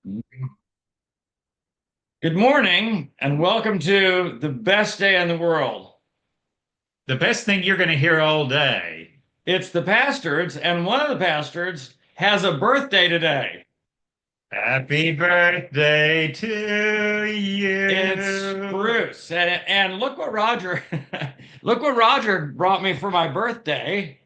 Good morning and welcome to the best day in the world. The best thing you're going to hear all day. It's the Pastords, and one of the Pastords has a birthday today. Happy birthday to It's you. Bruce. And look what Roger look what Roger brought me for my birthday.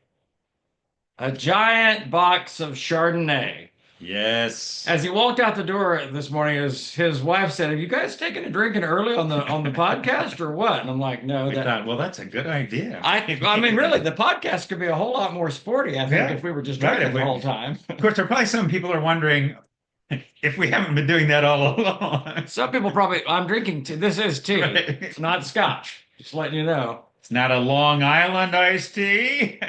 A giant box of Chardonnay. Yes. As he walked out the door this morning, his wife said, "Have you guys taken a drinking early on the podcast or what?" And I'm like, "No, We that thought, well, that's a good idea. I mean, really, the podcast could be a whole lot more sporty, I think, Yeah, if we were just right. drinking the whole time. Of course, there are probably some people are wondering if we haven't been doing that all along. Some people probably, I'm drinking tea. This is tea. Right. It's not scotch. Just letting you know. It's not a Long Island iced tea.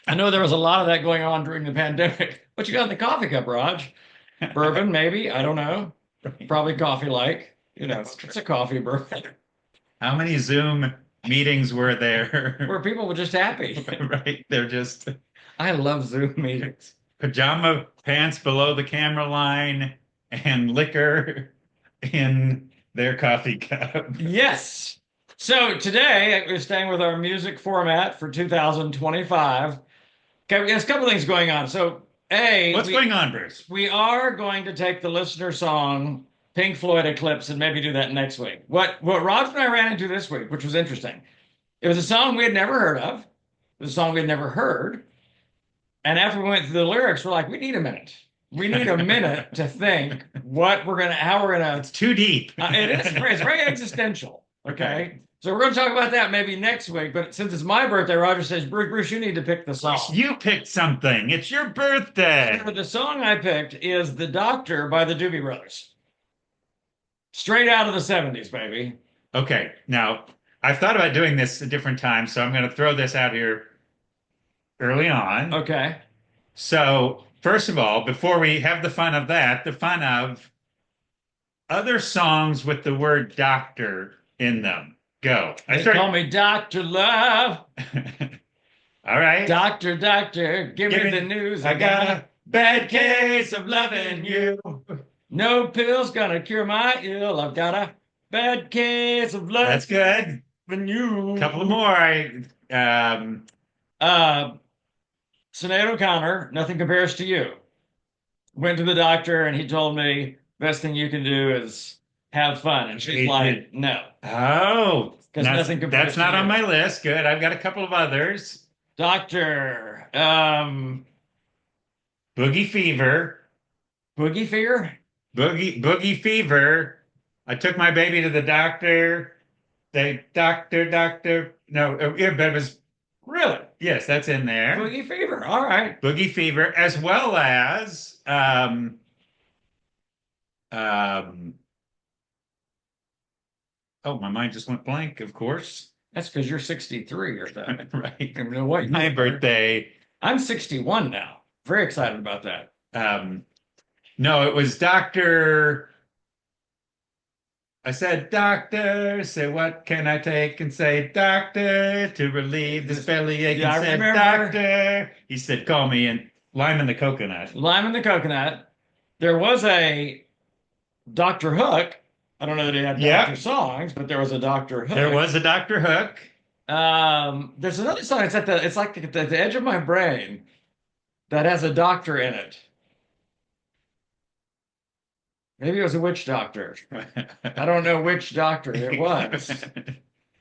I know there was a lot of that going on during the pandemic. What you got in the coffee cup, Raj? Bourbon, maybe? I don't know. Right. Probably coffee like. That's true. It's a coffee bourbon How many Zoom meetings were where there? people were just happy. Right. They're just I love Zoom meetings. pajama pants below the camera line and liquor in their coffee cup. Yes. So today we're staying with our music format for 2025. Okay, there's a couple things going on. So, A, What's going on, Bruce? we are going to take the listener song Pink Floyd Eclipse and maybe do that next week. What Rob and I ran into this week, which was interesting. It was a song we had never heard of. It was a song we had never heard. And after we went through the lyrics, we're like, we need a minute. We need a minute to think how we're gonna. It's too deep. It's very existential. Okay. So we're going to talk about that maybe next week. But since it's my birthday, Roger says, Bruce, you need to pick the song. You picked something. It's your birthday. So the song I picked is "The Doctor" by the Doobie Brothers. Straight out of the 70s, baby. Okay, now I've thought about doing this a different time, so I'm going to throw this out here early on. Okay. So, first of all, before we have the fun of that, the fun of other songs with the word doctor in them. Go. I They start. call me Dr. Love. All right. Doctor, doctor, give me the news. I I got got a a bad case of loving you. no pills gonna cure my ill. I've got a bad case of That's loving good. Couple you. more. Um, Uh, Sinead O'Connor, nothing compares to you. Went to the doctor and he told me best thing you can do is have fun. And she's like, no, oh, because nothing compares that's to not on you. my list. Good. I've got a couple of others. Doctor, Boogie Fever. Boogie Fear. Boogie Fever. I took my baby to the doctor. They doctor. No, yeah, but it was Really? yes, that's in there. Boogie Fever. All right. Boogie Fever, as well as um, oh, my mind just went blank, of course. That's because you're 63 or so. Right. I don't know what you My are. birthday. I'm 61 now. Very excited about that. Um, no, it was Doctor. I said, Doctor, say what can I take and say, Doctor, to relieve this belly ache. Yeah, And I said, remember Doctor. He said, call me and lime in the coconut. Lime and the Coconut. There was a Dr. Hook. I don't know that he had Dr. Yep, songs, but there was a Dr. there Hook. was a Doctor Hook. There's another song. It's like the edge of my brain that has a doctor in it. Maybe it was a witch doctor. I don't know which doctor it was.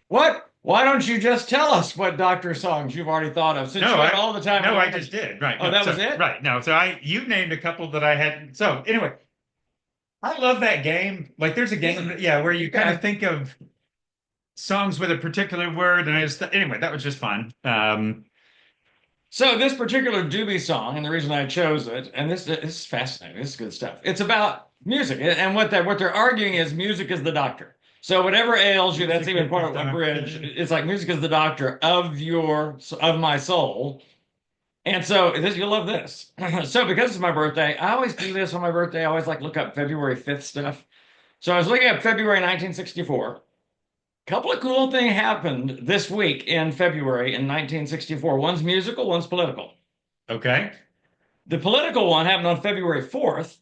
What? Why don't you just tell us what doctor songs you've already thought of since No, you had all the time? no, I just did. Right. Oh, No, that so was it? right. No, so you named a couple that I hadn't. So anyway, I love that game. Like there's a game, yeah, where you kind of Okay. think of songs with a particular word, and I just anyway, that was just fun. So this particular Doobie song, and the reason I chose it, and this is fascinating. This is good stuff. It's about music, and what they're arguing is music is the doctor. So whatever ails you, that's Music even is part the of a bridge. doctor. It's like music is the doctor of my soul. And so you'll love this. So because it's my birthday, I always do this on my birthday. I always like look up February 5th stuff. So I was looking up February 1964. Couple of cool things happened this week in February in 1964. One's musical, one's political. Okay. The political one happened on February 4th.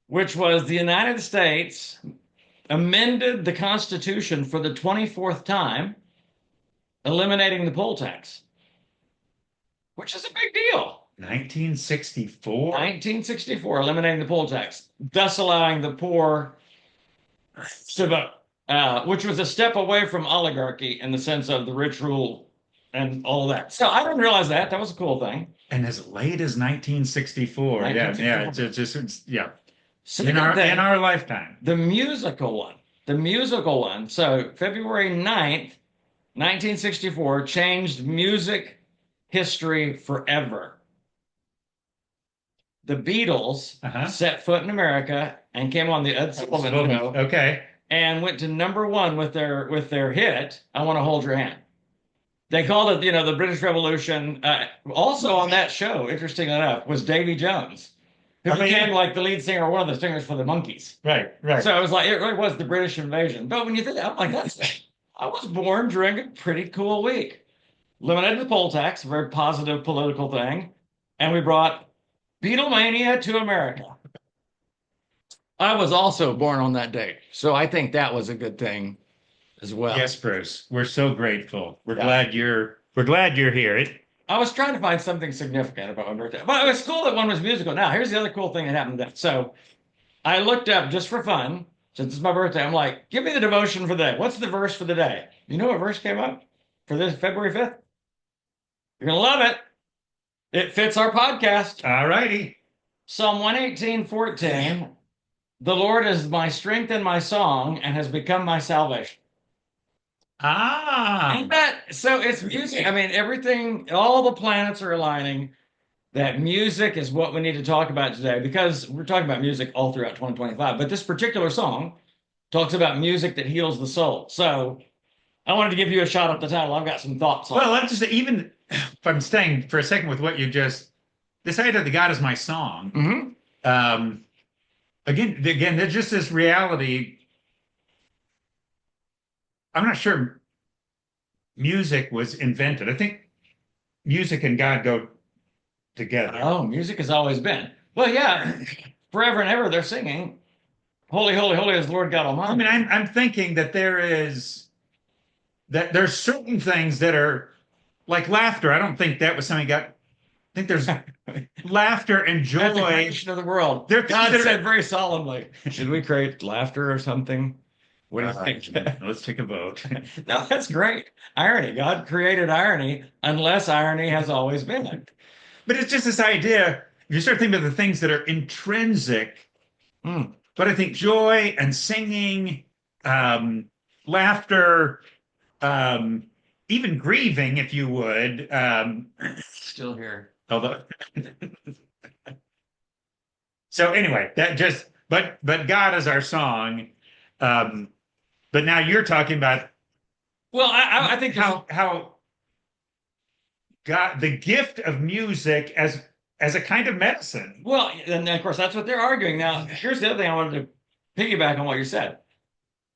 which was the United States amended the Constitution for the 24th time, eliminating the poll tax, which is a big deal. 1964. 1964, eliminating the poll tax, thus allowing the poor to vote, which was a step away from oligarchy in the sense of the rich rule and all that. So I didn't realize that. That was a cool thing. And as late as 1964. Yeah, yeah. 1964. Yeah. Second thing, In our lifetime. the musical one. The musical one. So February 9th, 1964 changed music history forever. The Beatles set foot in America and came on the Ed Sullivan Show. Okay. And went to number one with their hit, I Want to Hold Your Hand. They called it, the British Revolution. Also on that show, interesting enough, was Davy Jones, who became like the lead singer, one of the singers for the Monkees. Right, right. So it was like, it really was the British invasion. But when you think, I'm like, I was born during a pretty cool week. Eliminated the poll tax, a very positive political thing. And we brought Beatlemania to America. I was also born on that date. So I think that was a good thing as well. Yes, Bruce. We're so grateful. We're glad you're here. I was trying to find something significant about my birthday. But it was cool that one was musical. Now, here's the other cool thing that happened then. So I looked up just for fun, since it's my birthday. I'm like, give me the devotion for the day. What's the verse for the day? You know what verse came up for this February 5th? You're going to love it. It fits our podcast. All righty. Psalm 118:14. The Lord is my strength and my song and has become my salvation. Ah. So it's music. I mean, everything, all the planets are aligning that music is what we need to talk about today because we're talking about music all throughout 2025. But this particular song talks about music that heals the soul. So I wanted to give you a shot at the title. I've got some thoughts on it. Well, let's just even if I'm staying for a second with what you just this idea that God is my song. Again, there's just this reality. I'm not sure music was invented. I think music and God go together. Oh, music has always been. Well, yeah, forever and ever they're singing, "Holy, holy, holy is the Lord God Almighty." I mean, I'm thinking that there's certain things that are like laughter. I don't think that was something got. I think there's laughter and joy. That's the creation of the world. God said very solemnly, "Should we create laughter or something?" What do you think? Let's take a vote. No, that's great. Irony. God created irony unless irony has always been. But it's just this idea. You start thinking about the things that are intrinsic. But I think joy and singing, laughter, even grieving, if you would. Still here. Although, so anyway, but God is our song. But now you're talking about. Well, I think how God, the gift of music as a kind of medicine. Well, and of course that's what they're arguing. Now, here's the other thing I wanted to piggyback on what you said.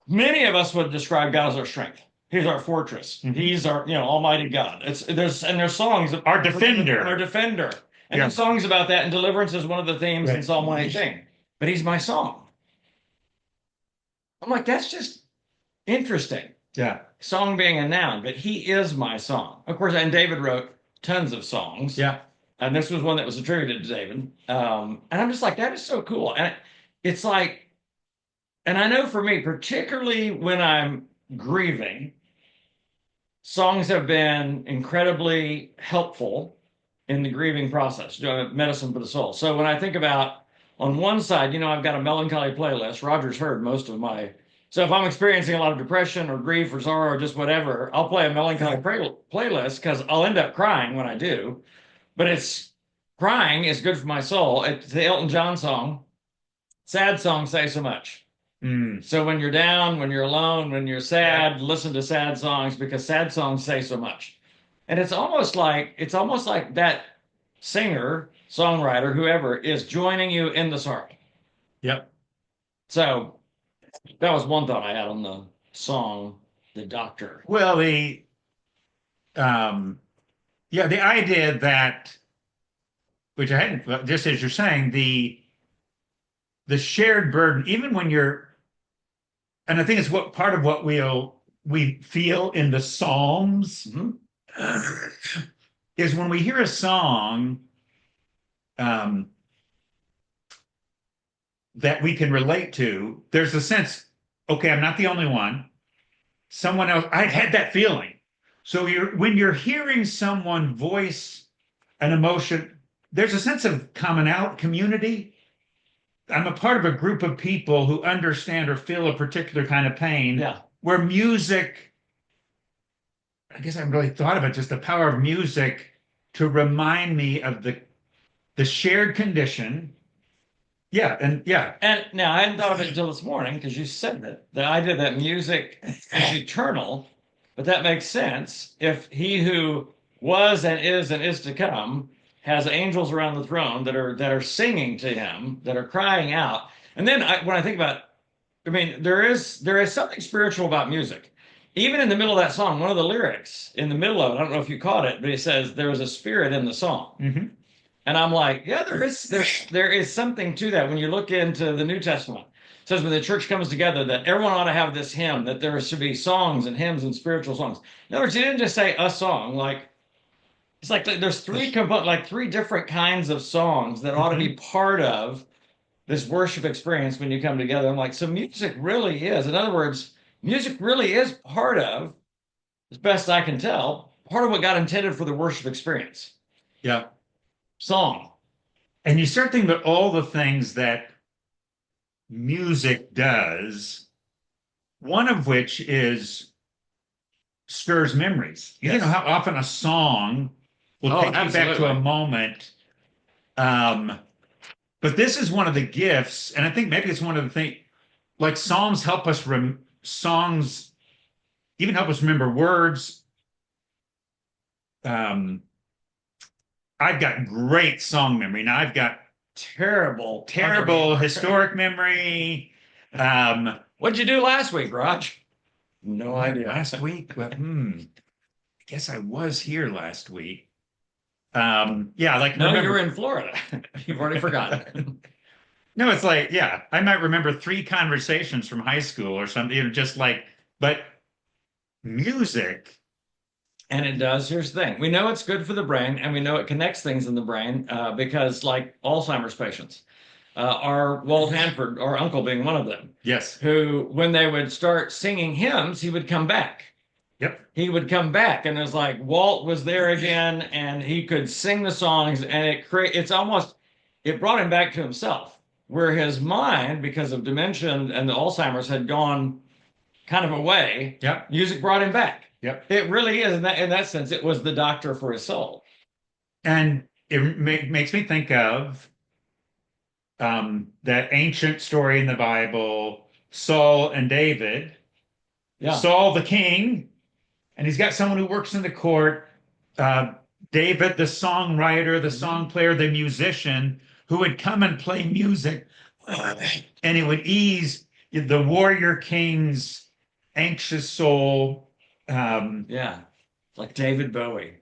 Many of us would describe God as our strength. He's our fortress. He's our, Almighty God. There's songs of our defender. Our defender. And there's songs about that, and deliverance is one of the themes in Psalm 118. But he's my song. I'm like, that's just interesting. Yeah. Song being a noun, but he is my song. Of course, and David wrote tons of songs. Yeah. And this was one that was attributed to David. And I'm just like, that is so cool. And it's like, and I know for me, particularly when I'm grieving, songs have been incredibly helpful in the grieving process, medicine for the soul. So when I think about, on one side, I've got a melancholy playlist. Roger's heard most of my. So if I'm experiencing a lot of depression or grief or sorrow or just whatever, I'll play a melancholy playlist because I'll end up crying when I do. But crying is good for my soul. It's the Elton John song. Sad songs say so much. So when you're down, when you're alone, when you're sad, listen to sad songs because sad songs say so much. And it's almost like that singer, songwriter, whoever is joining you in the sorrow. Yep. So that was one thought I had on the song, The Doctor. Well, the idea that, which I hadn't, just as you're saying, the the shared burden, even when you're, and I think it's what part of what we feel in the Psalms Mhm. is when we hear a song um, that we can relate to, there's a sense, okay, I'm not the only one. Someone else, I've had that feeling. So when you're hearing someone voice an emotion, there's a sense of community. I'm a part of a group of people who understand or feel a particular kind of pain, Yeah. where music, I guess I haven't really thought about just the power of music to remind me of the shared condition. Yeah, and yeah. And now I hadn't thought of it until this morning because you said that the idea that music is eternal, but that makes sense if he who was and is to come has angels around the throne that are singing to him, that are crying out. And then when I think about, I mean, there is something spiritual about music. Even in the middle of that song, one of the lyrics in the middle of it, I don't know if you caught it, but he says there was a spirit in the song. Hmm. And I'm like, yeah, there is something to that when you look into the New Testament. It says when the church comes together that everyone ought to have this hymn, that there should be songs and hymns and spiritual songs. In other words, he didn't just say a song, like it's like there's three different kinds of songs that ought to be Hmm. part of this worship experience when you come together. I'm like, so music really is. In other words, music really is part of, as best I can tell, part of what God intended for the worship experience. Yeah. Song. And you start thinking about all the things that music does, one of which is stirs memories. You know Yes. how often a song will Oh, take you back to a absolutely. moment. Um, but this is one of the gifts, and I think maybe it's one of the things, like Psalms help us songs even help us remember words. Um, I've got great song memory. Now I've got terrible historic memory. Um, What'd you do last week, Raj? No idea. last week, well, I guess I was here last week. Yeah, like No, you were remember. in Florida. You've already forgotten. No, it's like, yeah, I might remember three conversations from high school or something, just like, but music, And it does. Here's the thing. We know it's good for the brain, and we know it connects things in the brain because, like Alzheimer's patients, our Walt Hanford, our uncle being one of them, yes, who, when they would start singing hymns, he would come back. yep, He would come back, and it was like Walt was there again, and he could sing the songs, and it brought him back to himself, where his mind, because of dementia and the Alzheimer's, had gone kind of away. yep, Music brought him back. yep. It really is in that sense. It was the doctor for his soul. And it makes me think of that ancient story in the Bible, Saul and David. Yeah. Saul the king, and he's got someone who works in the court. Uh, David, the songwriter, the Mhm. song player, the musician, who would come and play music, and it would ease the warrior king's anxious soul. Yeah. Like David Bowie.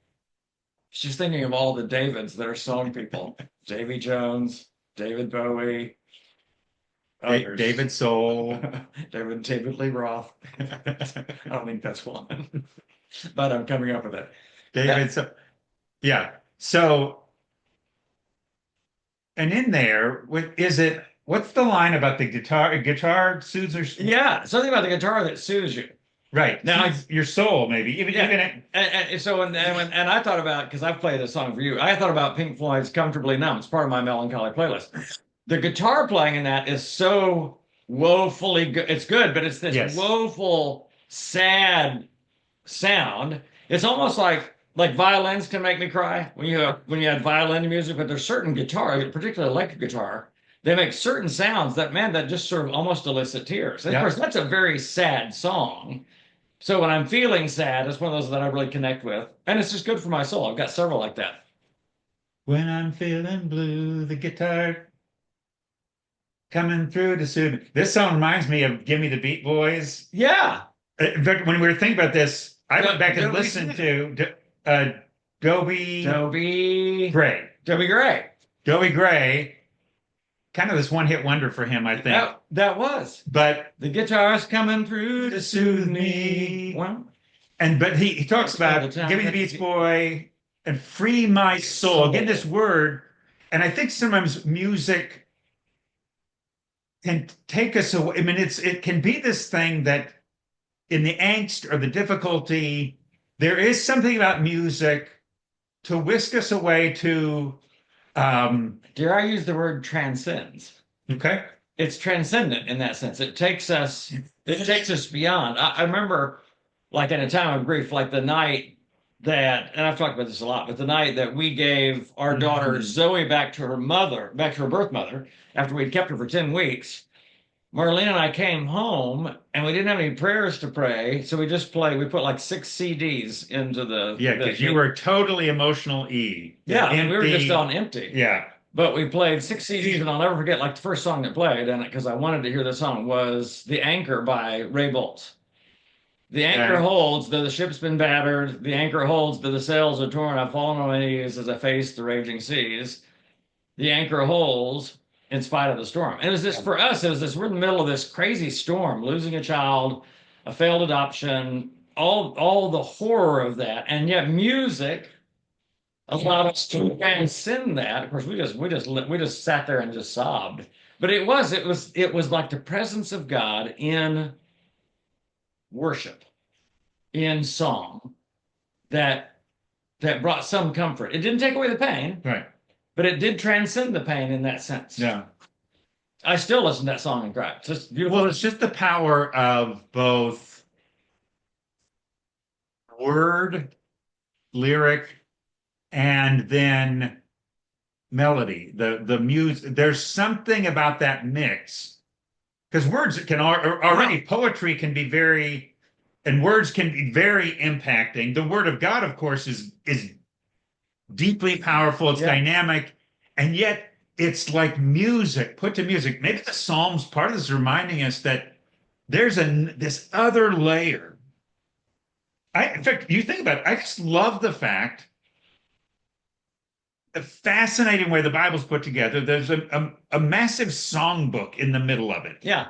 She's thinking of all the Davids that are song people. Davy Jones, David Bowie, others. David Soul. David Lee Roth. I don't think that's one, but I'm coming up with it. David That, Soul. Yeah. So, and in there, is it? What's the line about the guitar? Guitar soothes or yeah, something about the guitar that soothes you. right? Now, Soothes your soul, maybe yeah, even and so and I thought about because I've played this song for you. I thought about Pink Floyd's "Comfortably Numb." It's part of my melancholy playlist. The guitar playing in that is so woefully good. It's good, but it's this yes, woeful, sad sound. It's almost like violins can make me cry when you add violin music, but there's certain guitars, particularly electric guitar, they make certain sounds that man that just sort of almost elicit tears. And of yeah. course, that's a very sad song. So when I'm feeling sad, it's one of those that I really connect with, and it's just good for my soul. I've got several like that. When I'm feeling blue, the guitar coming through to soothe me. This song reminds me of "Give Me the Beat Boys." Yeah, In fact, when we were thinking about this, I went back and Doobies, listened to uh, Dobie Dobie, Gray. Dobie Gray. Dobie Gray. kind of this one-hit wonder for him, I think. That was. But The guitar's coming through to soothe me. Well, but he talks that's all the about time. give me the Beach Boy and free my soul. Again, this word, and I think sometimes music can take us away. I mean, it can be this thing that in the angst or the difficulty, there is something about music to whisk us away to Dare I use the word transcends? okay. It's transcendent in that sense. It takes us beyond. I remember like in a time of grief, like the night that, and I've talked about this a lot, but the night that we gave our daughter Zoe back to her mother, back to her birth mother, after we'd kept her for 10 weeks, Marlene and I came home and we didn't have any prayers to pray. So we put like 6 CDs into Yeah, because you were totally emotional E. Yeah, I mean, we were just on empty. Yeah. But we played 6 CDs, and I'll never forget, like the first song that played, and because I wanted to hear the song, was The Anchor by Ray Boltz. The anchor holds, though the ship's been battered. The anchor holds, though the sails are torn. I've fallen on my knees as I face the raging seas. The anchor holds in spite of the storm. And it was this, for us, we're in the middle of this crazy storm, losing a child, a failed adoption, all the horror of that. And yet music allowed us to transcend that. Of course, we just sat there and just sobbed. But it was like the presence of God in worship, in song, that brought some comfort. It didn't take away the pain, Right. but it did transcend the pain in that sense. Yeah. I still listen to that song and cry. It's just beautiful. Well, it's just the power of both word, lyric, and then melody. The music. There's something about that mix because words can already poetry can be very, and words can be very impacting. The word of God, of course, is deeply powerful. It's dynamic, and yet it's like music put to music. Maybe the Psalms, part of this is reminding us that there's this other layer. In fact, you think about it, I just love the fascinating way the Bible's put together. There's a massive songbook in the middle of it. Yeah.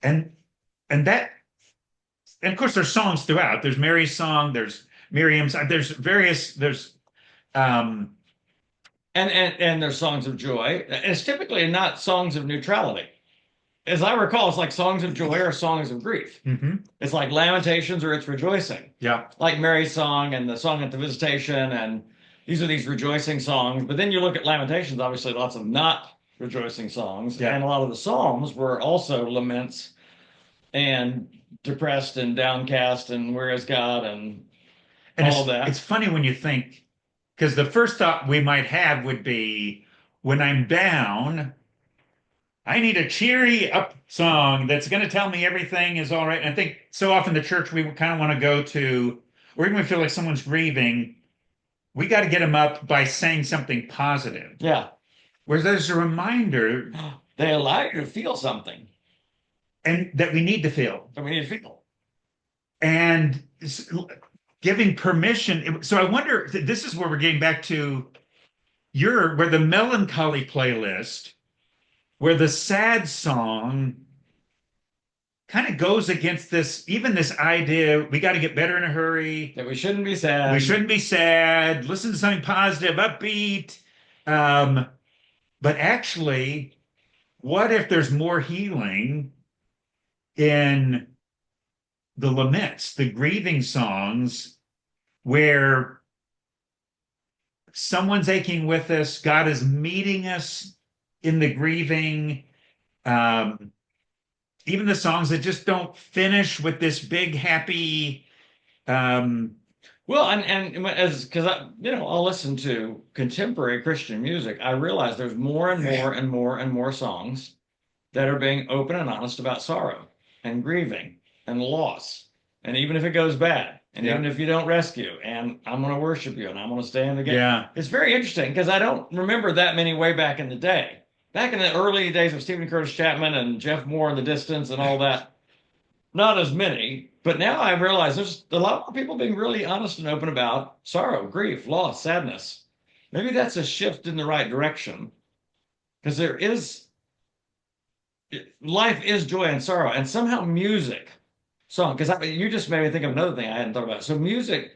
And that, and of course there's songs throughout. There's Mary's song, there's Miriam's, there's and there's songs of joy. It's typically not songs of neutrality. As I recall, it's like songs of joy or songs of grief. Mm-hmm. It's like lamentations or it's rejoicing. Yeah. Like Mary's song and the song at the visitation, and these are these rejoicing songs. But then you look at lamentations, obviously lots of not rejoicing songs. Yeah. And a lot of the psalms were also laments and depressed and downcast and where is God and all of that. It's funny when you think, because the first thought we might have would be, when I'm down, I need a cheery up song that's going to tell me everything is all right. And I think so often the church we kind of want to go to, or even we feel like someone's grieving, we got to get them up by saying something positive. Yeah. Whereas there's a reminder. They allow you to feel something. And that we need to feel. That we need to feel. And giving permission. So I wonder, this is where we're getting back to where the melancholy playlist, where the sad song kind of goes against even this idea, we got to get better in a hurry. That we shouldn't be sad. We shouldn't be sad. Listen to something positive, upbeat. But actually, what if there's more healing in the laments, the grieving songs, where someone's aching with us, God is meeting us in the grieving, even the songs that just don't finish with this big happy. Well, and as because I'll listen to contemporary Christian music, I realize there's more and more and more and more songs that are being open and honest about sorrow and grieving and loss, and even if it goes bad, and even if you don't rescue, and I'm going to worship you, and I'm going to stay in the game. Yeah, it's very interesting because I don't remember that many way back in the day. Back in the early days of Stephen Curtis Chapman and Jeff Moore in the Distance and all that, not as many. But now I realize there's a lot more people being really honest and open about sorrow, grief, loss, sadness. Maybe that's a shift in the right direction. because there is life is joy and sorrow, and somehow music, song. Because you just made me think of another thing I hadn't thought about. So music,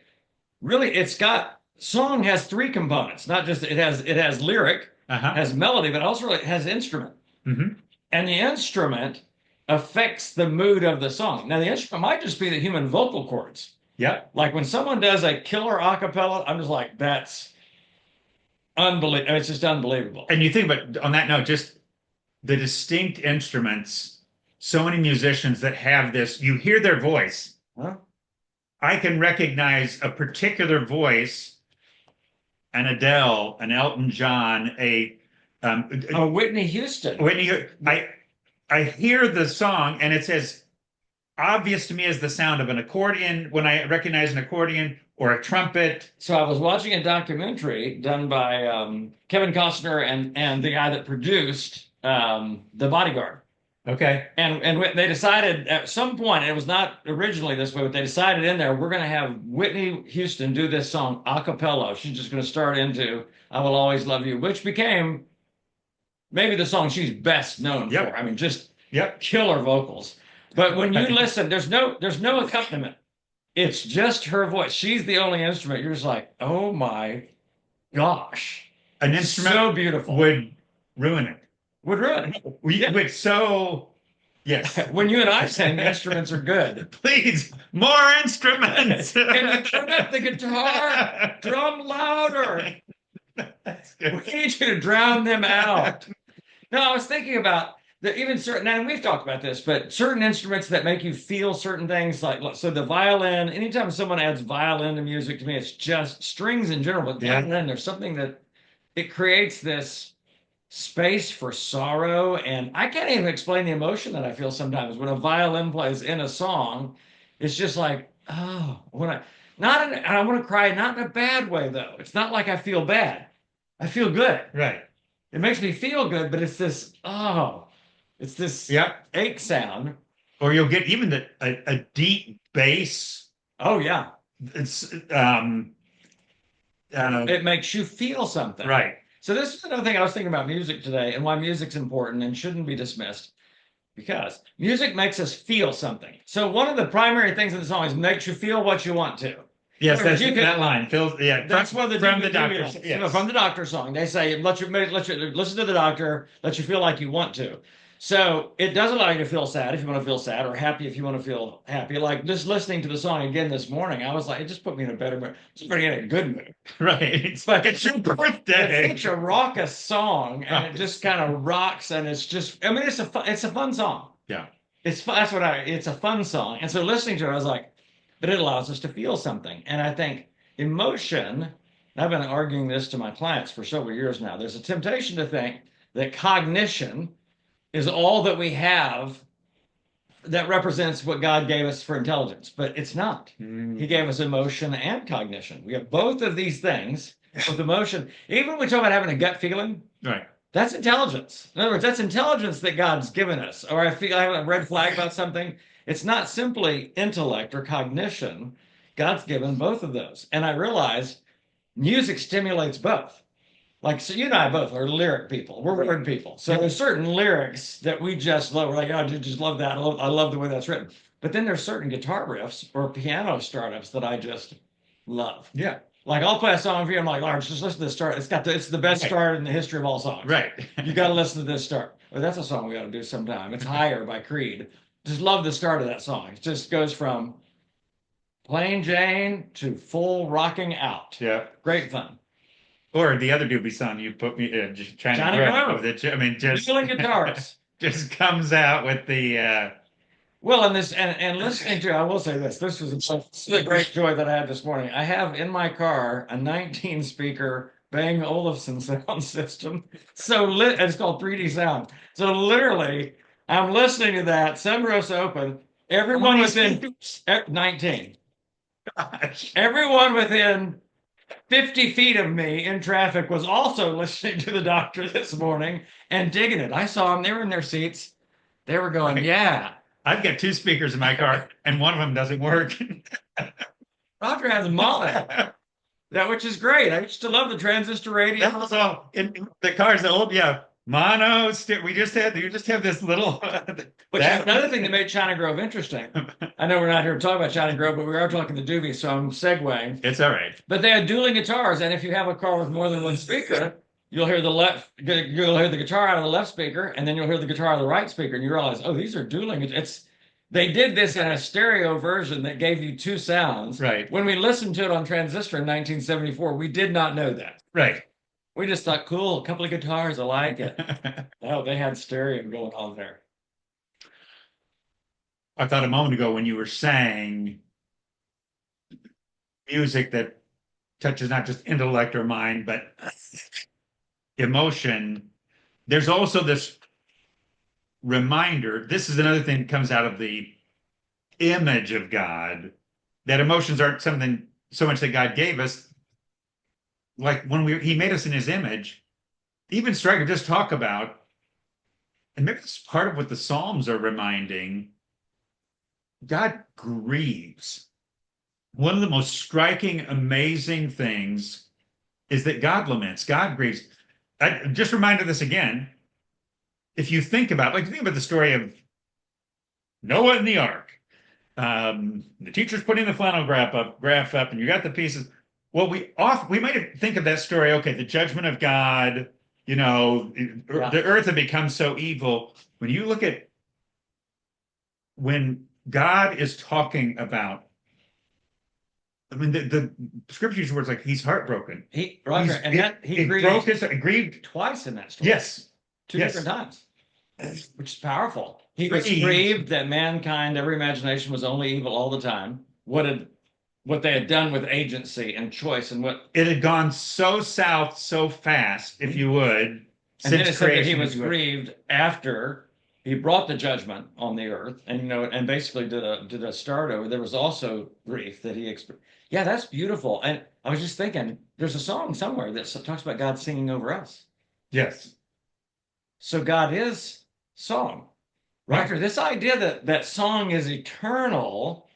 really, it's got song has three components, not just it has lyric, Uh-huh. has melody, but also it has instrument. Hmm. And the instrument affects the mood of the song. Now, the instrument might just be the human vocal cords. Yep. Like when someone does a killer a cappella, I'm just like, that's unbelievable. It's just unbelievable. And you think about on that note, just the distinct instruments, so many musicians that have this, you hear their voice. Huh? I can recognize a particular voice, an Adele, an Elton John, Oh, Whitney Houston. Whitney. I hear the song and it's as obvious to me as the sound of an accordion when I recognize an accordion or a trumpet. So I was watching a documentary done by Kevin Costner and the guy that produced The Bodyguard. Okay. And they decided at some point, it was not originally this way, but they decided in there, we're going to have Whitney Houston do this song a cappella. She's just going to start into I Will Always Love You, which became maybe the song she's best known Yep. for. I mean, just Yep. killer vocals. But when you listen, there's no accompaniment. It's just her voice. She's the only instrument. You're just like, oh my gosh. An instrument So beautiful. would ruin it. Would ruin it. Yeah. Would so, yes. When you and I sing, the instruments are good. Please, more instruments. Can you turn up the guitar? Drum louder. That's We good. need you to drown them out. No, I was thinking about that even certain, and we've talked about this, but certain instruments that make you feel certain things, like so the violin. Anytime someone adds violin to music, to me, it's just strings in general. But Yeah. then there's something that it creates this space for sorrow, and I can't even explain the emotion that I feel sometimes when a violin plays in a song. It's just like, oh, when I not in, and I want to cry, not in a bad way though. It's not like I feel bad. I feel good. Right. It makes me feel good, but it's this, oh, it's this Yep. ache sound. Or you'll get even a deep bass. Oh yeah. It's It makes you feel something. right. So this is another thing I was thinking about music today and why music's important and shouldn't be dismissed. Because music makes us feel something. So one of the primary things in the song is makes you feel what you want to. Yes, that's You could- that line. Phil, yeah, That's one of the from the Doobie doctor. songs. Yes. From the doctor song. They say let you listen to the doctor, let you feel like you want to. So it does allow you to feel sad if you want to feel sad, or happy if you want to feel happy. Like just listening to the song again this morning, I was like, it just put me in a better mood. Just put me in a good mood. Right. It's like it's your birthday. It's such a raucous song, and it just kind of rocks, and it's just. I mean, it's a fun song. Yeah. It's fun. That's what it's a fun song, and so listening to it, I was like, but it allows us to feel something, and I think emotion. And I've been arguing this to my clients for several years now. There's a temptation to think that cognition is all that we have that represents what God gave us for intelligence, but it's not. He gave us emotion and cognition. We have both of these things with emotion. Even when we talk about having a gut feeling, Right. that's intelligence. In other words, that's intelligence that God's given us. Or I feel I have a red flag about something. It's not simply intellect or cognition. God's given both of those. And I realized music stimulates both. Like, so you and I both are lyric people. We're word people. So there's certain lyrics that we just love. We're like, oh, I just love that. I love the way that's written. But then there's certain guitar riffs or piano startups that I just love. Yeah. Like I'll play a song for you. I'm like, Lawrence, just listen to this start. It's the best start in the history of all songs. Right. You got to listen to this start. Well, that's a song we got to do sometime. It's Higher by Creed. Just love the start of that song. It just goes from plain Jane to full rocking out. Yeah. Great fun. Or the other Doobie song you put me just trying Johnny to grab Grove. with it. I mean, just Feeling guitars. just comes out with the Well, and this and listening to, I will say this. This is a great joy that I had this morning. I have in my car a 19 speaker Bang Olufsen sound system. So it's called 3D sound. So literally, I'm listening to that. Sunroof's open. Everyone within 19. gosh. Everyone within 50 feet of me in traffic was also listening to the doctor this morning and digging it. I saw them. They were in their seats. They were going, Right. yeah. I've got two speakers in my car, and one of them doesn't work. Roger has a mullet, which is great. I used to love the transistor radio. That was all in the car's old, yeah. Mono, we just had, you just have this little, Which is another thing that made China Grove interesting. I know we're not here to talk about China Grove, but we are talking the Doobies, so I'm segueing. It's all right. But they had dueling guitars, and if you have a car with more than one speaker, you'll hear the guitar out of the left speaker, and then you'll hear the guitar out of the right speaker, and you realize, oh, these are dueling. They did this in a stereo version that gave you two sounds. Right. When we listened to it on transistor in 1974, we did not know that. Right. We just thought, cool, a couple of guitars, I like it. Oh, they had stereo going on there. I thought a moment ago when you were saying music that touches not just intellect or mind, but emotion, there's also this reminder. This is another thing that comes out of the image of God, that emotions aren't something so much that God gave us. Like when he made us in his image, even Stryker just talk about, and maybe this is part of what the Psalms are reminding, God grieves. One of the most striking, amazing things is that God laments, God grieves. I just reminded this again. If you think about, the story of Noah and the ark. The teacher's putting the flannel graph up, and you got the pieces. Well, we might think of that story, okay, the judgment of God, the earth had become so evil. When you look at when God is talking about, the scripture uses words like he's heartbroken. He grieved twice in that story. Yes. Two different times, which is powerful. He was grieved that mankind, every imagination was only evil all the time. What they had done with agency and choice, and what it had gone so south so fast, if you would. And then it said that he was grieved after he brought the judgment on the earth, and basically did a start over. There was also grief that he experienced. Yeah, that's beautiful. And I was just thinking, there's a song somewhere that talks about God singing over us. Yes. So God is song. Roger, this idea that song is eternal,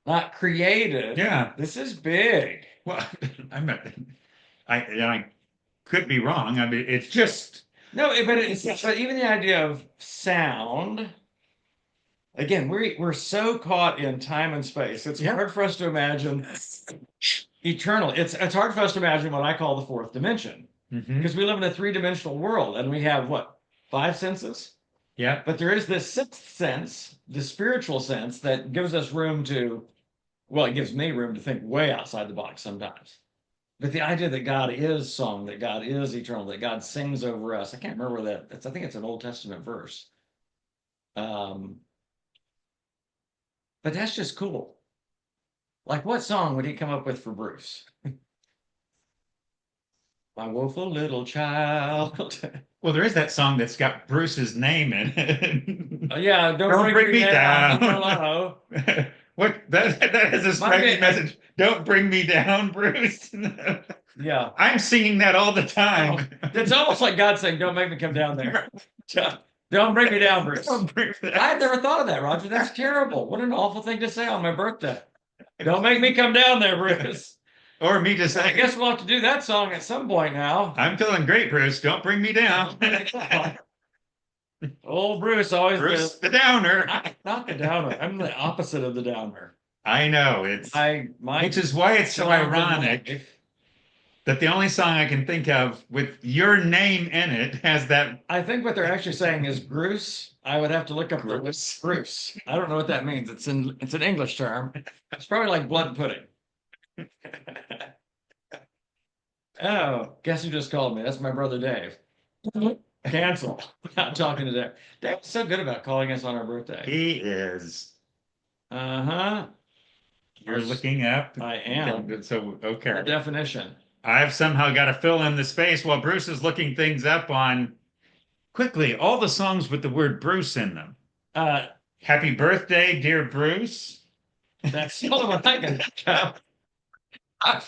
not created. Yeah. This is big. Well, I could be wrong. I mean, it's just no, but even the idea of sound. Again, we're so caught in time and space. It's hard for us to imagine eternal. It's hard for us to imagine what I call the fourth dimension, because we live in a three-dimensional world, and we have what, 5 senses? Yeah. But there is this sixth sense, the spiritual sense, that gives us room to, well, it gives me room to think way outside the box sometimes. But the idea that God is song, that God is eternal, that God sings over us. I can't remember where I think it's an Old Testament verse. But that's just cool. Like, what song would he come up with for Bruce? My woeful little child. Well, there is that song that's got Bruce's name in it. Yeah, don't bring me down. What that is a striking message. Don't bring me down, Bruce. Yeah, I'm singing that all the time. It's almost like God saying, "Don't make me come down there. Don't bring me down, Bruce." I had never thought of that, Roger. That's terrible. What an awful thing to say on my birthday. Don't make me come down there, Bruce. Or me to say, I guess we'll have to do that song at some point now. I'm feeling great, Bruce. Don't bring me down. Old Bruce always Bruce, the downer. Not the downer. I'm the opposite of the downer. I know. Which is why it's so ironic that the only song I can think of with your name in it has that. I think what they're actually saying is Bruce. I would have to look up Bruce. I don't know what that means. It's an English term. It's probably like blood pudding. Oh, guess who just called me? That's my brother Dave. Cancel. Not talking to Dave. Dave's so good about calling us on our birthday. He is. Uh-huh. You're looking up. I am. So, okay. The definition. I've somehow got to fill in the space while Bruce is looking things up on, quickly, all the songs with the word Bruce in them. Happy birthday, dear Bruce. That's the only one I can think of. I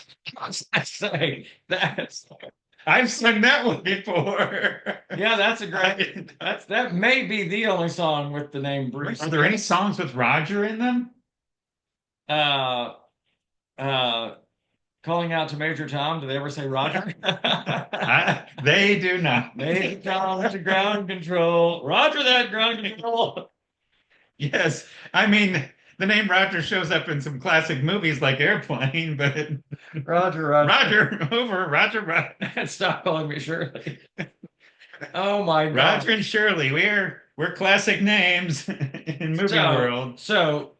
say that's. I've sung that one before. Yeah, that's a great. That may be the only song with the name Bruce. Are there any songs with Roger in them? calling out to Major Tom. Do they ever say Roger? They do not. Major Tom to ground control. Roger that ground control. Yes, I mean the name Roger shows up in some classic movies like Airplane, but Roger, Roger. Roger over Roger, Roger, Stop calling me Shirley. Oh my Roger God. and Shirley. We're classic names in movie world. So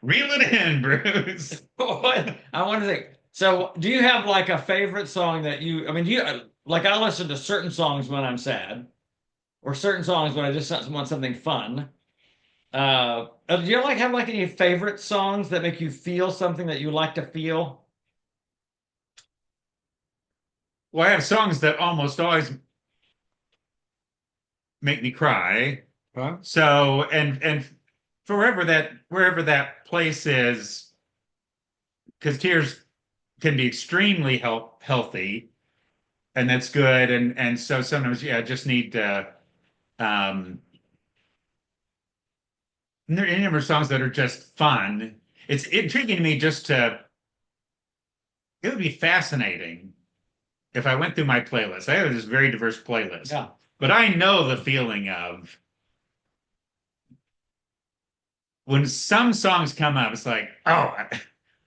Reel it in, Bruce. what I want to think. So, do you have like a favorite song that I mean, do you like I listen to certain songs when I'm sad, or certain songs when I just want something fun. Do you like have like any favorite songs that make you feel something that you like to feel? Well, I have songs that almost always make me cry. Huh? So, and wherever that place is, because tears can be extremely healthy, and that's good. And so sometimes, yeah, I just need um, and there are any number of songs that are just fun. It's intriguing to me just to. It would be fascinating if I went through my playlist. I have this very diverse playlist, Yeah. but I know the feeling of when some songs come up, it's like, oh,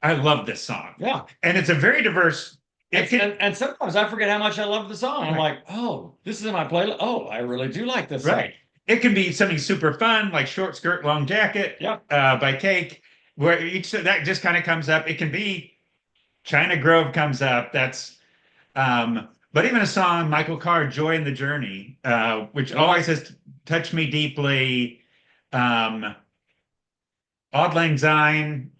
I love this song. Yeah. And it's a very diverse, it can, And sometimes I forget how much I love the song. I'm right, like, oh, this is in my playlist. Oh, I really do like this song. right. It can be something super fun, like Short Skirt, Long Jacket Yeah. by Cake, where each that just kind of comes up. It can be China Grove comes up. But even a song, Michael Carr, Joy in the Journey, which Yeah. always has touched me deeply. Um, Auld Lang Syne,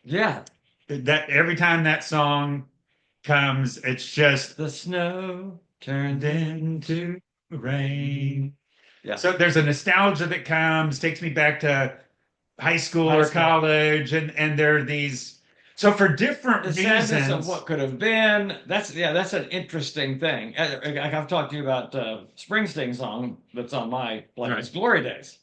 Yeah. that every time that song comes, it's just The snow turned into rain. Yeah. So there's a nostalgia that comes, takes me back to high school High or school. college, and there are these. So for different The sadness of reasons, what could have been. That's an interesting thing. I've talked to you about Springsteen song that's on my playlist, right, Glory Days.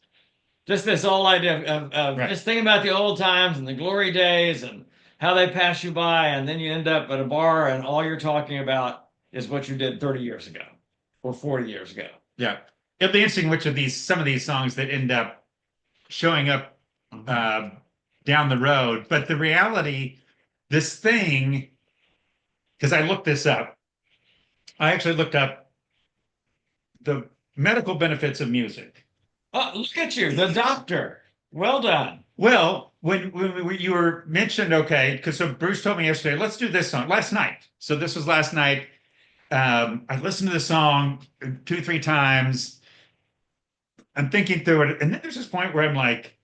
Just this whole idea of right, just thinking about the old times and the glory days and how they pass you by, and then you end up at a bar and all you're talking about is what you did 30 years ago or 40 years ago. yeah. It'll be interesting which of some of these songs that end up showing up uh, down the road. But the reality, this thing, because I looked this up, I actually looked up the medical benefits of music. Oh, look at you, the doctor. Well done. Well, when you were mentioned, okay, because so Bruce told me yesterday, let's do this song last night. So this was last night. I listened to the song two, three times. I'm thinking through it, and then there's this point where I'm like,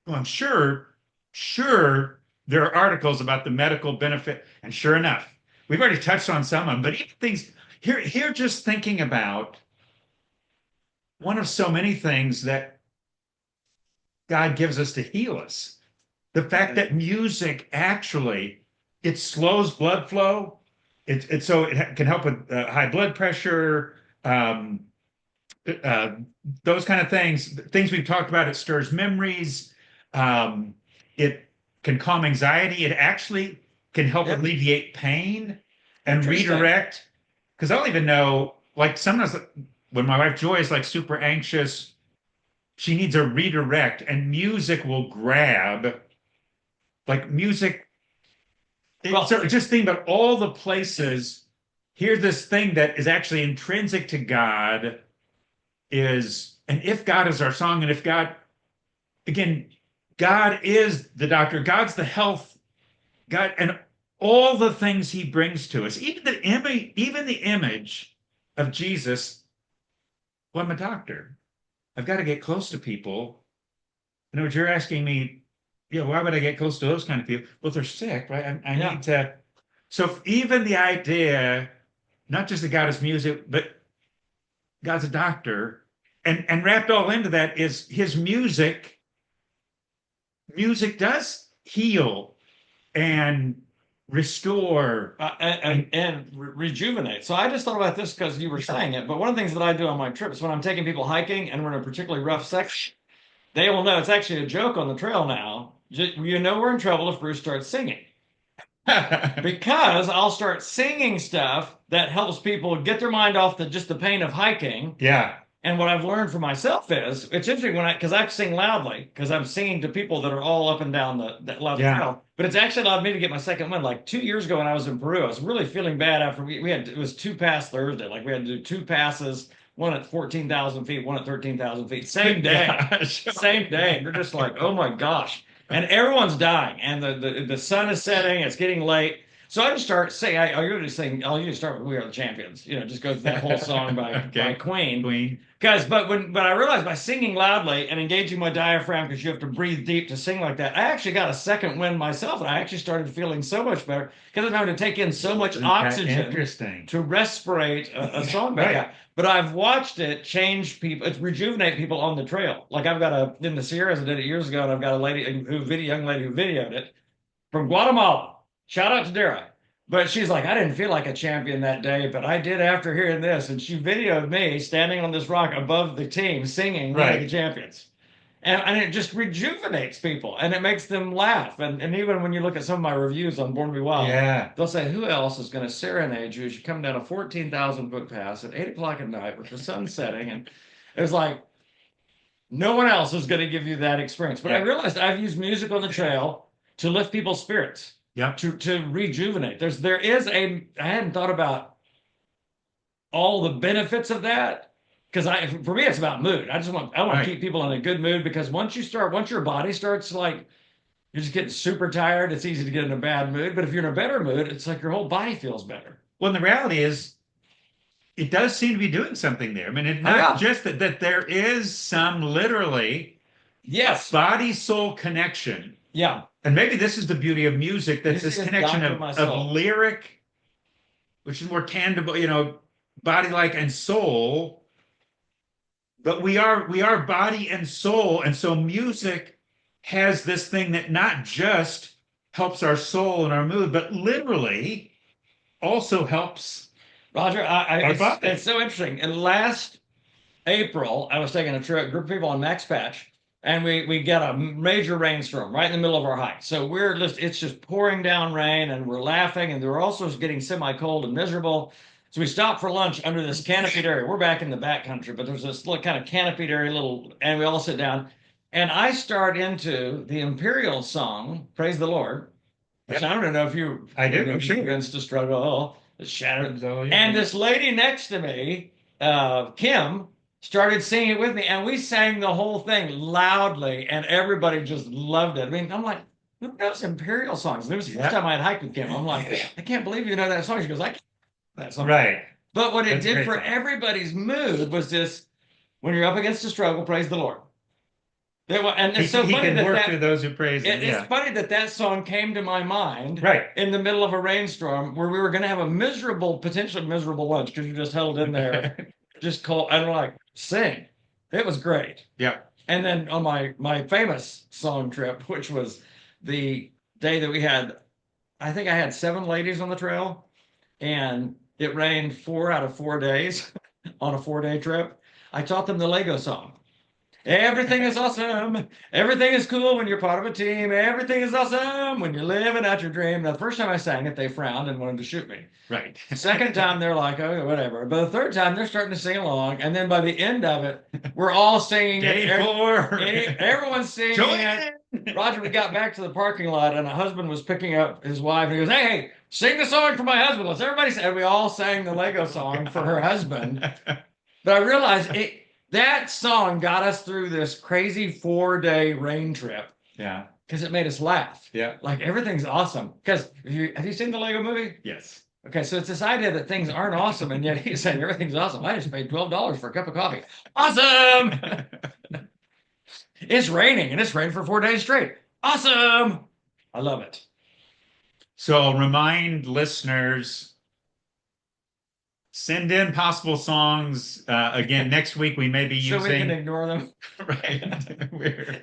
well, I'm sure there are articles about the medical benefit, and sure enough, we've already touched on some of them, but even things here, just thinking about one of so many things that God gives us to heal us. The fact that music actually it slows blood flow. It can help with high blood pressure, uh, those kind of things. Things we've talked about. It stirs memories. It can calm anxiety. It actually can help Yep. alleviate pain and Interesting. redirect. Because I'll even know, like sometimes when my wife Joy is like super anxious, she needs a redirect, and music will grab. Like music. Well, So just think about all the places. Here's this thing that is actually intrinsic to God and if God is our song, and if God, again, God is the doctor, God's the health, God, and all the things he brings to us, even the image of Jesus. Well, I'm a doctor. I've got to get close to people. In other words, you're asking me, yeah, why would I get close to those kind of people? Well, they're sick, right? I yeah. need to. So even the idea, not just that God is music, but God's a doctor, and wrapped all into that is his music. Music does heal and restore. And rejuvenate. So I just thought about this because you were saying it. But one of the things that I do on my trips when I'm taking people hiking and we're in a particularly rough section, they will know it's actually a joke on the trail now. You know we're in trouble if Bruce starts singing. because I'll start singing stuff that helps people get their mind off just the pain of hiking. Yeah. And what I've learned for myself is it's interesting because I sing loudly because I'm singing to people that are all up and down the Yeah. trail. But it's actually allowed me to get my second win. Like 2 years ago when I was in Peru, I was really feeling bad after we had it was two pass Thursday. Like we had to do two passes, one at 14,000 feet, one at 13,000 feet, same day, Gosh. same day. And you're just like, oh my gosh. And everyone's dying, and the sun is setting. It's getting late. So I just start saying, I'll usually start with "We Are the Champions." Just go through that whole song by Okay. Queen. Queen. Guys, but I realized by singing loudly and engaging my diaphragm, because you have to breathe deep to sing like that, I actually got a second wind myself, and I actually started feeling so much better because I'm having to take in so much oxygen Interesting. to respirate a song like Right. that. But I've watched it change people, it rejuvenate people on the trail. Like I've got in the Sierras, I did it years ago, and I've got a young lady who videoed it from Guatemala. Shout out to Dara. But she's like, I didn't feel like a champion that day, but I did after hearing this. And she videoed me standing on this rock above the team singing "We Are the Right. Champions." And it just rejuvenates people and it makes them laugh. And even when you look at some of my reviews on Born to Be Wild, Yeah. they'll say, who else is going to serenade you as you come down a 14,000 foot pass at 8 o'clock at night with the sun setting? And it was like, no one else is going to give you that experience. But I Yeah. realized I've used music on the trail to lift people's spirits, Yeah. to rejuvenate. I hadn't thought about all the benefits of that because for me it's about mood. I want to Right. keep people in a good mood because once your body starts like you're just getting super tired, it's easy to get in a bad mood. But if you're in a better mood, it's like your whole body feels better. Well, the reality is, it does seem to be doing something there. I mean, it's Oh not yeah. just that there is some literally Yes. body soul connection. Yeah. And maybe this is the beauty of music, that's This this is connection doctor my of soul. lyric, which is more tangible, body like and soul. But we are body and soul. And so music has this thing that not just helps our soul and our mood, but literally also helps Roger, our body. it's so interesting. And last April, I was taking a trip, group of people on Max Patch, and we get a major rainstorm right in the middle of our hike. So it's just pouring down rain, and we're laughing, and they're also getting semi-cold and miserable. So we stop for lunch under this canopied area. We're back in the back country, but there's this little kind of canopied area, and we all sit down. And I start into the Imperial song, Praise the Lord, which Yep. I don't know if you I do, I'm sure. against the struggle, the shattered. So, yeah. And this lady next to me, Kim, started singing it with me, and we sang the whole thing loudly, and everybody just loved it. I mean, I'm like, who knows Imperial songs? And it was the first Yeah. time I had hiked with Kim. I'm like, I can't believe you know that song. She goes, I can't know that song. Right. But what it That's a did great for song. everybody's mood was this: when you're up against a struggle, praise the Lord. And He, it's so he funny can work that through those who praise him. it's Yeah. funny that song came to my mind Right. in the middle of a rainstorm where we were going to have a potentially miserable lunch because you just held in there, just call. I don't like sing. It was great. Yeah. And then on my famous song trip, which was the day that we had, I think I had 7 ladies on the trail, and it rained 4 out of 4 days on a 4-day trip. I taught them the Lego song. Everything is awesome. Everything is cool when you're part of a team. Everything is awesome when you're living out your dream. Now, the first time I sang it, they frowned and wanted to shoot me. Right. The second time, they're like, oh, whatever. But the third time, they're starting to sing along. And then by the end of it, we're all singing it. Day 4. Everyone's singing Join it. in. Roger, we got back to the parking lot, and a husband was picking up his wife, and he goes, hey, sing the song for my husband. Let's everybody sing. And we all sang the Lego song for her husband. But I realized that song got us through this crazy 4-day rain trip Yeah. because it made us laugh. Yeah. Like everything's awesome. Because have you seen the Lego movie? Yes. Okay, so it's this idea that things aren't awesome, and yet he's saying everything's awesome. I just paid $12 for a cup of coffee. Awesome! It's raining, and it's rained for 4 days straight. Awesome! I love it. So I'll remind listeners, send in possible songs. Again, next week we may be So we can using. ignore them. Right.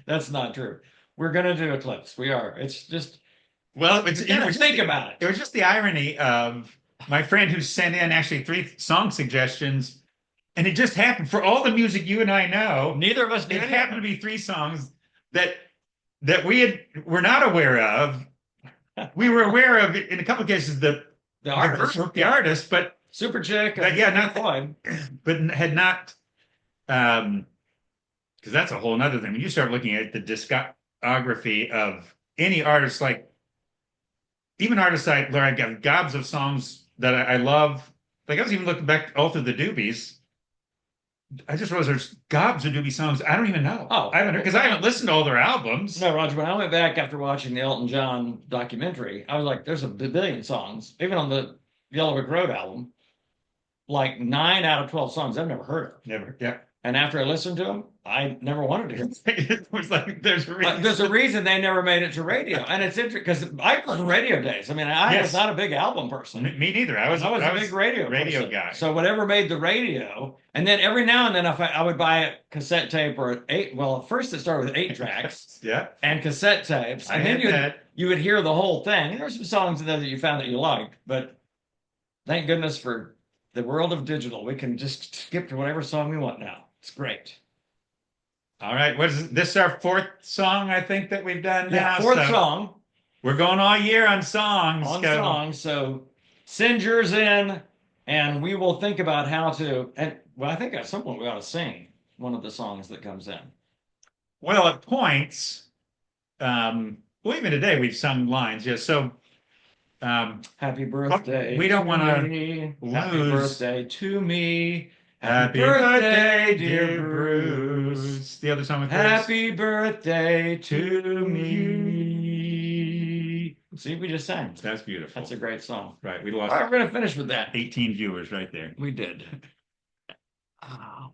That's not true. We're gonna do eclipse. We are. It's just Well, you gotta think about It it. was just the irony of my friend who sent in actually 3 song suggestions, and it just happened for all the music you and I know. Neither of us It did. happened to be 3 songs that were not aware of. we were aware of it in a couple of cases The artist, group, the artist, Super Chick, but and yeah, Pink not Floyd. but had not because that's a whole other thing. When you start looking at the discography of any artist, like even artists where I've got gobs of songs that I love. Like I was even looking back all through the Doobies. I just realized there's gobs of Doobie songs I don't even know. Oh, I haven't because I haven't listened to all their albums. No, Roger, when I went back after watching the Elton John documentary, I was like, there's a billion songs, even on the Yellow Brick Road album, like 9 out of 12 songs I've never heard of. Never. Yeah. And after I listened to them, I never wanted to hear them. It was like there's a reason. There's a reason they never made it to radio. And it's interesting because I was radio days. I mean, I Yes. was not a big album person. Me neither. I was a big radio person. guy. So whatever made the radio, and then every now and then if I would buy a cassette tape or an eight. Well, first it started with 8 tracks Yeah. and cassette tapes, I and then had that. you would hear the whole thing. And there's some songs in there that you found that you liked, but thank goodness for the world of digital. We can just skip to whatever song we want now. It's great. All right. What is this? Is our fourth song, I think, that we've done now. Fourth So song we're going all year on songs. on songs. So send yours in, and we will think about how to. And well, I think at some point we ought to sing one of the songs that comes in. Well, at points, well, even today we've sung lines. Yeah. So Happy birthday. we don't to wanna me. Happy lose- birthday to me. Happy birthday, dear Bruce. The other song with Bruce. Happy birthday to me. See, we just sang. That's beautiful. That's a great song. Right. We All lost right, we're going to finish with that. 18 viewers right there. We did. Oh.